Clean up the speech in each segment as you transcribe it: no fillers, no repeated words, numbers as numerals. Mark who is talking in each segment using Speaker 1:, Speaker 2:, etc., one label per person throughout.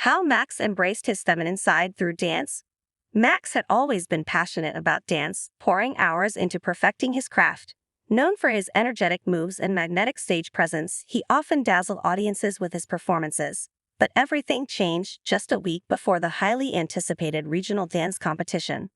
Speaker 1: How Max embraced his feminine side through dance. Max had always been passionate about dance, pouring hours into perfecting his craft. Known for his energetic moves and magnetic stage presence, he often dazzled audiences with his performances. But everything changed just a week before the highly anticipated regional dance competition.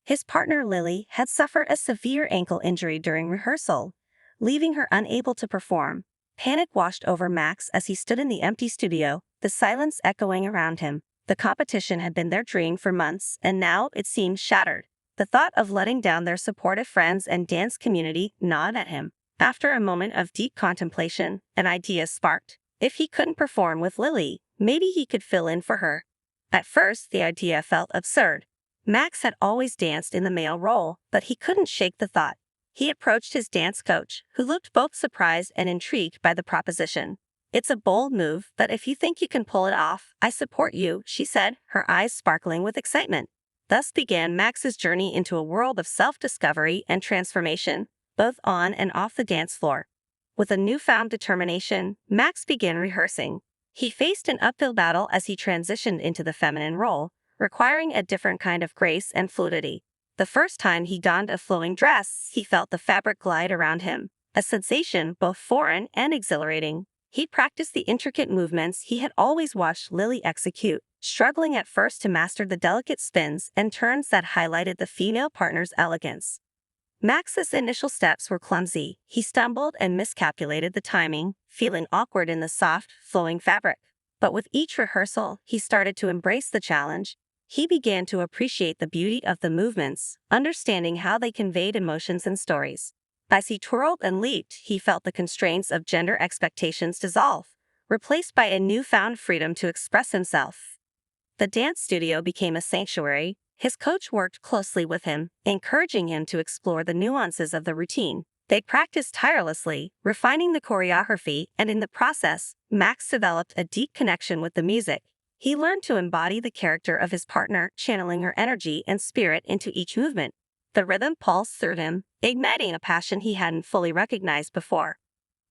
Speaker 1: His partner Lily had suffered a severe ankle injury during rehearsal, leaving her unable to perform. Panic washed over Max as he stood in the empty studio, the silence echoing around him. The competition had been their dream for months, and now it seemed shattered. The thought of letting down their supportive friends and dance community gnawed at him. After a moment of deep contemplation, an idea sparked. If he couldn't perform with Lily, maybe he could fill in for her. At first, the idea felt absurd. Max had always danced in the male role, but he couldn't shake the thought. He approached his dance coach, who looked both surprised and intrigued by the proposition. "It's a bold move, but if you think you can pull it off, I support you," she said, her eyes sparkling with excitement. Thus began Max's journey into a world of self-discovery and transformation, both on and off the dance floor. With a newfound determination, Max began rehearsing. He faced an uphill battle as he transitioned into the feminine role, requiring a different kind of grace and fluidity. The first time he donned a flowing dress, he felt the fabric glide around him, a sensation both foreign and exhilarating. He practiced the intricate movements he had always watched Lily execute, struggling at first to master the delicate spins and turns that highlighted the female partner's elegance. Max's initial steps were clumsy. He stumbled and miscalculated the timing, feeling awkward in the soft, flowing fabric. But with each rehearsal, he started to embrace the challenge. He began to appreciate the beauty of the movements, understanding how they conveyed emotions and stories. As he twirled and leaped, he felt the constraints of gender expectations dissolve, replaced by a newfound freedom to express himself. The dance studio became a sanctuary. His coach worked closely with him, encouraging him to explore the nuances of the routine. They practiced tirelessly, refining the choreography, and in the process, Max developed a deep connection with the music. He learned to embody the character of his partner, channeling her energy and spirit into each movement. The rhythm pulsed through him, igniting a passion he hadn't fully recognized before.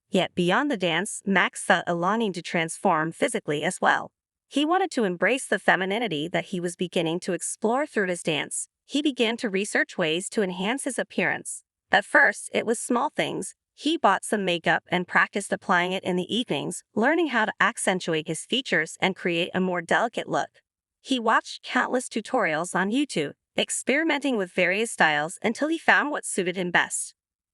Speaker 1: Yet beyond the dance, Max felt a longing to transform physically as well. He wanted to embrace the femininity that he was beginning to explore through his dance. He began to research ways to enhance his appearance. At first, it was small things. He bought some makeup and practiced applying it in the evenings, learning how to accentuate his features and create a more delicate look. He watched countless tutorials on YouTube, experimenting with various styles until he found what suited him best.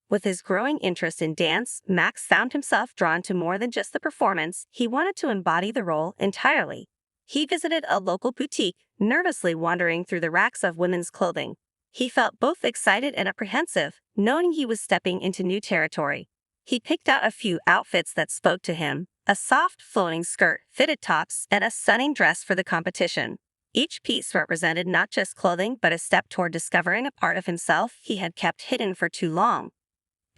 Speaker 1: With his growing interest in dance, Max found himself drawn to more than just the performance. He wanted to embody the role entirely. He visited a local boutique, nervously wandering through the racks of women's clothing. He felt both excited and apprehensive, knowing he was stepping into new territory. He picked out a few outfits that spoke to him: a soft, flowing skirt, fitted tops, and a stunning dress for the competition. Each piece represented not just clothing but a step toward discovering a part of himself he had kept hidden for too long.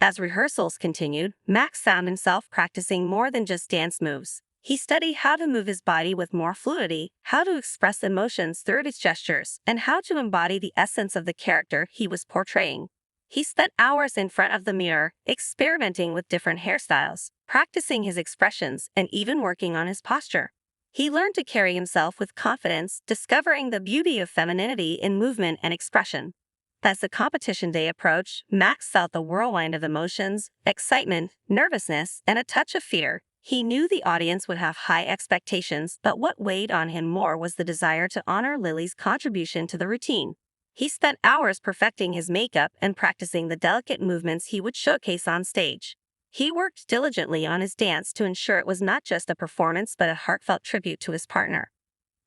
Speaker 1: As rehearsals continued, Max found himself practicing more than just dance moves. He studied how to move his body with more fluidity, how to express emotions through his gestures, and how to embody the essence of the character he was portraying. He spent hours in front of the mirror, experimenting with different hairstyles, practicing his expressions, and even working on his posture. He learned to carry himself with confidence, discovering the beauty of femininity in movement and expression. As the competition day approached, Max felt the whirlwind of emotions, excitement, nervousness, and a touch of fear. He knew the audience would have high expectations, but what weighed on him more was the desire to honor Lily's contribution to the routine. He spent hours perfecting his makeup and practicing the delicate movements he would showcase on stage. He worked diligently on his dance to ensure it was not just a performance but a heartfelt tribute to his partner.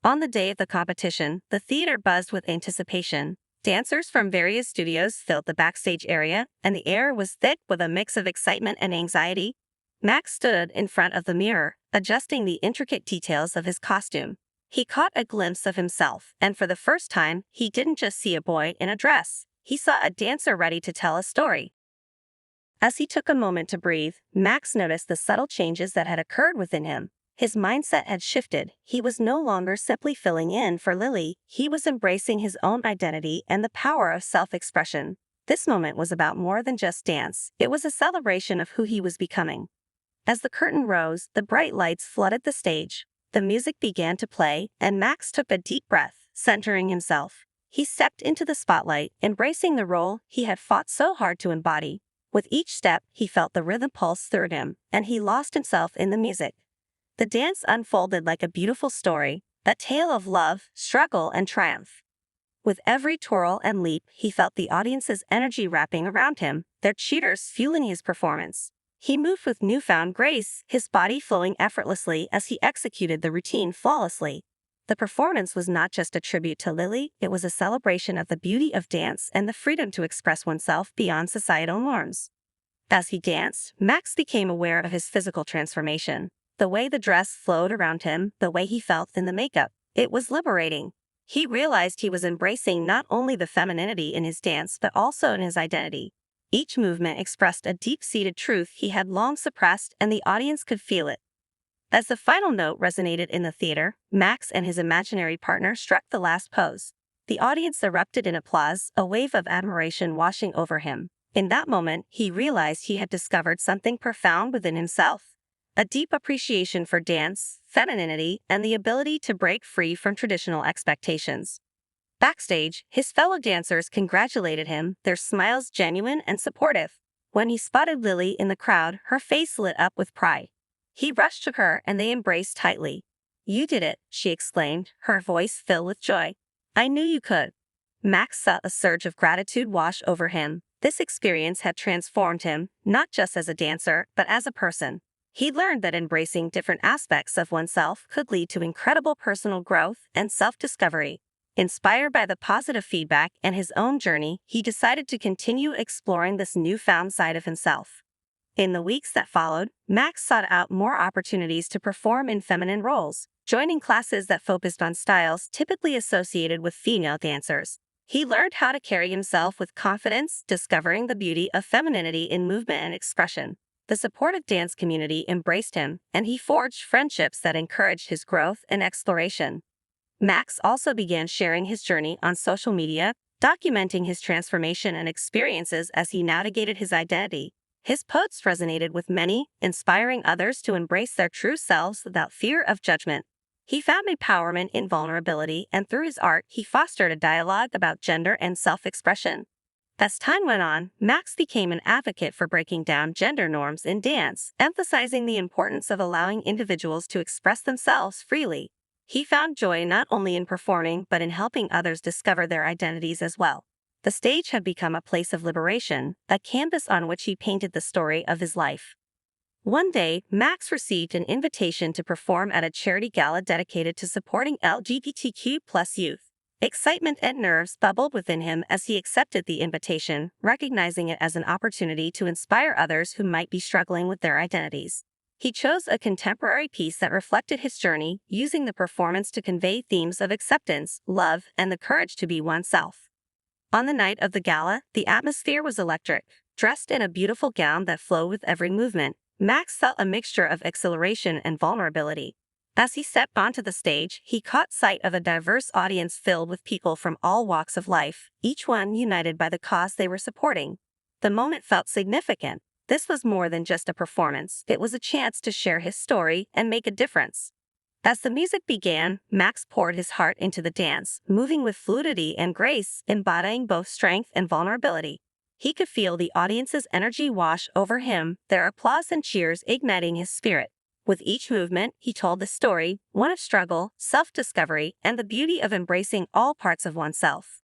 Speaker 1: On the day of the competition, the theater buzzed with anticipation. Dancers from various studios filled the backstage area, and the air was thick with a mix of excitement and anxiety. Max stood in front of the mirror, adjusting the intricate details of his costume. He caught a glimpse of himself, and for the first time, he didn't just see a boy in a dress. He saw a dancer ready to tell a story. As he took a moment to breathe, Max noticed the subtle changes that had occurred within him. His mindset had shifted. He was no longer simply filling in for Lily. He was embracing his own identity and the power of self-expression. This moment was about more than just dance. It was a celebration of who he was becoming. As the curtain rose, the bright lights flooded the stage. The music began to play, and Max took a deep breath, centering himself. He stepped into the spotlight, embracing the role he had fought so hard to embody. With each step, he felt the rhythm pulse through him, and he lost himself in the music. The dance unfolded like a beautiful story, a tale of love, struggle, and triumph. With every twirl and leap, he felt the audience's energy wrapping around him, their cheers fueling his performance. He moved with newfound grace, his body flowing effortlessly as he executed the routine flawlessly. The performance was not just a tribute to Lily, it was a celebration of the beauty of dance and the freedom to express oneself beyond societal norms. As he danced, Max became aware of his physical transformation. The way the dress flowed around him, the way he felt in the makeup, it was liberating. He realized he was embracing not only the femininity in his dance but also in his identity. Each movement expressed a deep-seated truth he had long suppressed, and the audience could feel it. As the final note resonated in the theater, Max and his imaginary partner struck the last pose. The audience erupted in applause, a wave of admiration washing over him. In that moment, he realized he had discovered something profound within himself. A deep appreciation for dance, femininity, and the ability to break free from traditional expectations. Backstage, his fellow dancers congratulated him, their smiles genuine and supportive. When he spotted Lily in the crowd, her face lit up with pride. He rushed to her and they embraced tightly. "You did it," she exclaimed, her voice filled with joy. "I knew you could." Max felt a surge of gratitude wash over him. This experience had transformed him, not just as a dancer, but as a person. He learned that embracing different aspects of oneself could lead to incredible personal growth and self-discovery. Inspired by the positive feedback and his own journey, he decided to continue exploring this newfound side of himself. In the weeks that followed, Max sought out more opportunities to perform in feminine roles, joining classes that focused on styles typically associated with female dancers. He learned how to carry himself with confidence, discovering the beauty of femininity in movement and expression. The supportive dance community embraced him, and he forged friendships that encouraged his growth and exploration. Max also began sharing his journey on social media, documenting his transformation and experiences as he navigated his identity. His posts resonated with many, inspiring others to embrace their true selves without fear of judgment. He found empowerment in vulnerability, and through his art, he fostered a dialogue about gender and self-expression. As time went on, Max became an advocate for breaking down gender norms in dance, emphasizing the importance of allowing individuals to express themselves freely. He found joy not only in performing but in helping others discover their identities as well. The stage had become a place of liberation, a canvas on which he painted the story of his life. One day, Max received an invitation to perform at a charity gala dedicated to supporting LGBTQ+ youth. Excitement and nerves bubbled within him as he accepted the invitation, recognizing it as an opportunity to inspire others who might be struggling with their identities. He chose a contemporary piece that reflected his journey, using the performance to convey themes of acceptance, love, and the courage to be oneself. On the night of the gala, the atmosphere was electric. Dressed in a beautiful gown that flowed with every movement, Max felt a mixture of exhilaration and vulnerability. As he stepped onto the stage, he caught sight of a diverse audience filled with people from all walks of life, each one united by the cause they were supporting. The moment felt significant. This was more than just a performance, it was a chance to share his story and make a difference. As the music began, Max poured his heart into the dance, moving with fluidity and grace, embodying both strength and vulnerability. He could feel the audience's energy wash over him, their applause and cheers igniting his spirit. With each movement, he told the story, one of struggle, self-discovery, and the beauty of embracing all parts of oneself.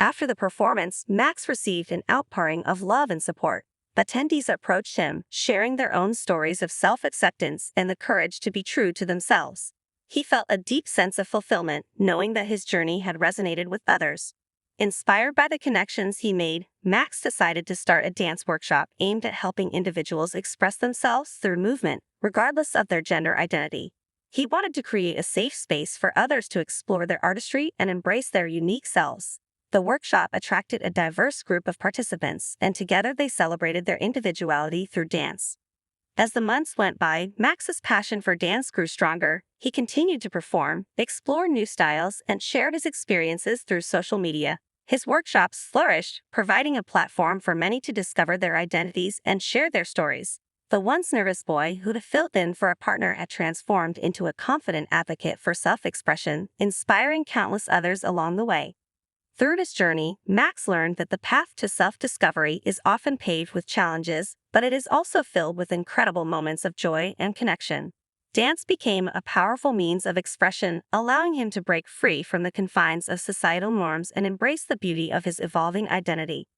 Speaker 1: After the performance, Max received an outpouring of love and support. Attendees approached him, sharing their own stories of self-acceptance and the courage to be true to themselves. He felt a deep sense of fulfillment, knowing that his journey had resonated with others. Inspired by the connections he made, Max decided to start a dance workshop aimed at helping individuals express themselves through movement, regardless of their gender identity. He wanted to create a safe space for others to explore their artistry and embrace their unique selves. The workshop attracted a diverse group of participants, and together they celebrated their individuality through dance. As the months went by, Max's passion for dance grew stronger. He continued to perform, explore new styles, and shared his experiences through social media. His workshops flourished, providing a platform for many to discover their identities and share their stories. The once nervous boy who'd filled in for a partner had transformed into a confident advocate for self-expression, inspiring countless others along the way. Through his journey, Max learned that the path to self-discovery is often paved with challenges, but it is also filled with incredible moments of joy and connection. Dance became a powerful means of expression, allowing him to break free from the confines of societal norms and embrace the beauty of his evolving identity.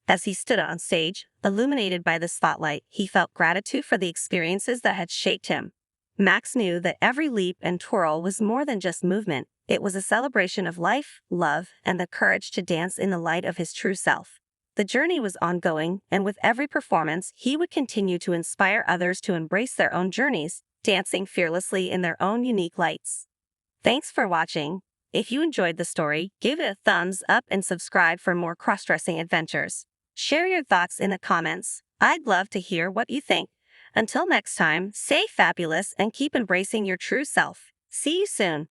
Speaker 1: As he stood on stage, illuminated by the spotlight, he felt gratitude for the experiences that had shaped him. Max knew that every leap and twirl was more than just movement. It was a celebration of life, love, and the courage to dance in the light of his true self. The journey was ongoing, and with every performance, he would continue to inspire others to embrace their own journeys, dancing fearlessly in their own unique lights. Thanks for watching. If you enjoyed the story, give it a thumbs up and subscribe for more cross-dressing adventures. Share your thoughts in the comments. I'd love to hear what you think. Until next time, stay fabulous and keep embracing your true self. See you soon.